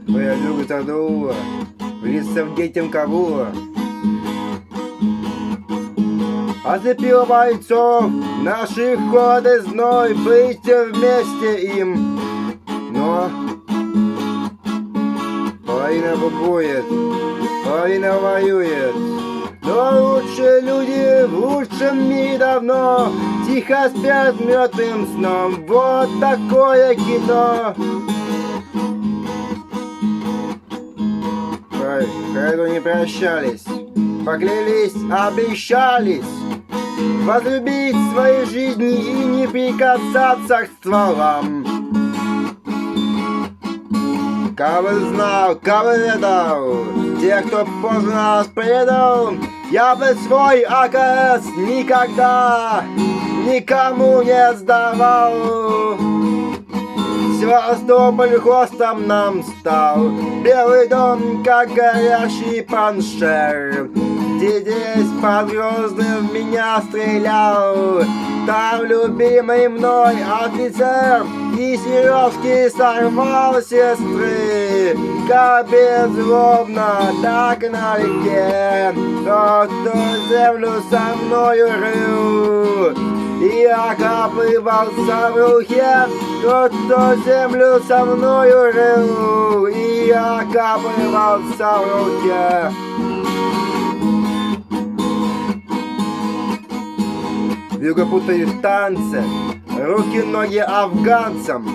Моя друга задула, в лесом детям кого. Ослепил бойцов, наших годы зной, быть вместе им. Но половина букует, половина воюет. Но лучшие люди в лучшем мире давно тихо спят мертвым сном. Вот такое кино. Поэтому не прощались, поклялись, обещались возлюбить свои жизни и не прикасаться к стволам. Кого знал, кого ведал, тех, кто поздно нас предал, я бы свой АКС никогда никому не сдавал. Севастополь хвостом нам стал, белый дом, как горящий паншер. Здесь под Грозным в меня стрелял, там любимый мной офицер и сережки сорвал сестры. Как беззлобно, так налегке, тот, кто землю со мною рыл, и окапывался в руке. Тот, кто землю со мною рыл, и окапывался в руке. Вьюга путают в танце, руки, ноги афганцам.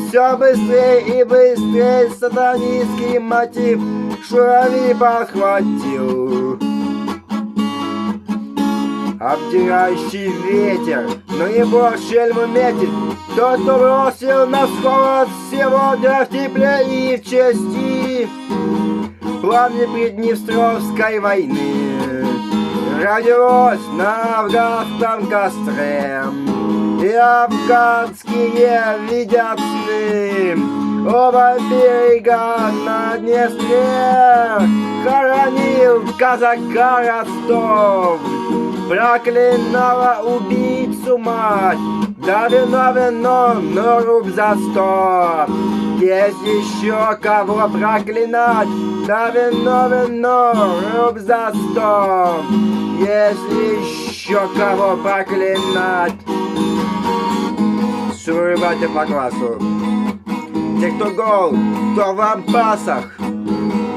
Все быстрее и быстрее сатанинский мотив Шурави подхватил. Обдирающий ветер, но его шельму метит тот, кто бросил на холод сегодня в тепле и в чести пламя Приднестровской войны. Родилось на афганском костре, и афганские видят сны. Оба берега на Днестре хоронил казака Ростов, проклинала убийцу мать. Да вино, но руб за 100. Есть еще кого проклинать. Да вино, руб за 100. Есть еще кого проклинать. Сурыбайте по классу. Те, кто гол, кто в лампасах,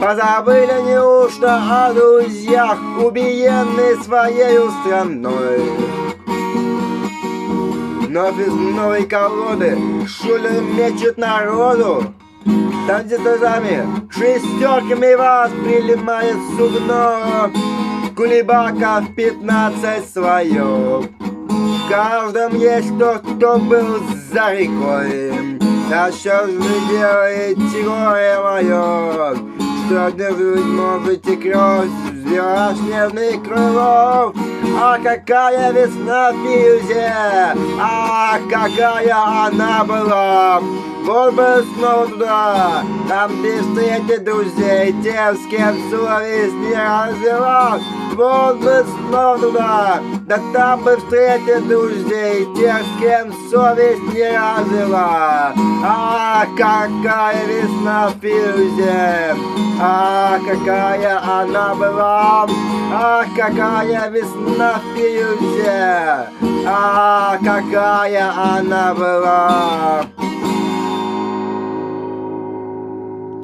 позабыли неужто о друзьях, убиенные своей страной. Но без новой колоды шулер мечет народу. Там, где друзьями шестерками вас принимает судно, кулебаков 15 свое. В каждом есть тот, кто был за рекой. А что же вы делаете, горе мое? Что держать можете кровь, взяла снежных крылов? А какая весна в Пиузе, а какая она была. Вот бы снова туда, там ты встретишь друзей, тем, с кем совесть не развела. Вот бы снова туда, да там бы встретишь друзей, тех, с кем совесть не развела. А какая весна в Пиузе, а какая она была. Ах, какая весна в Пиузе, а какая она была.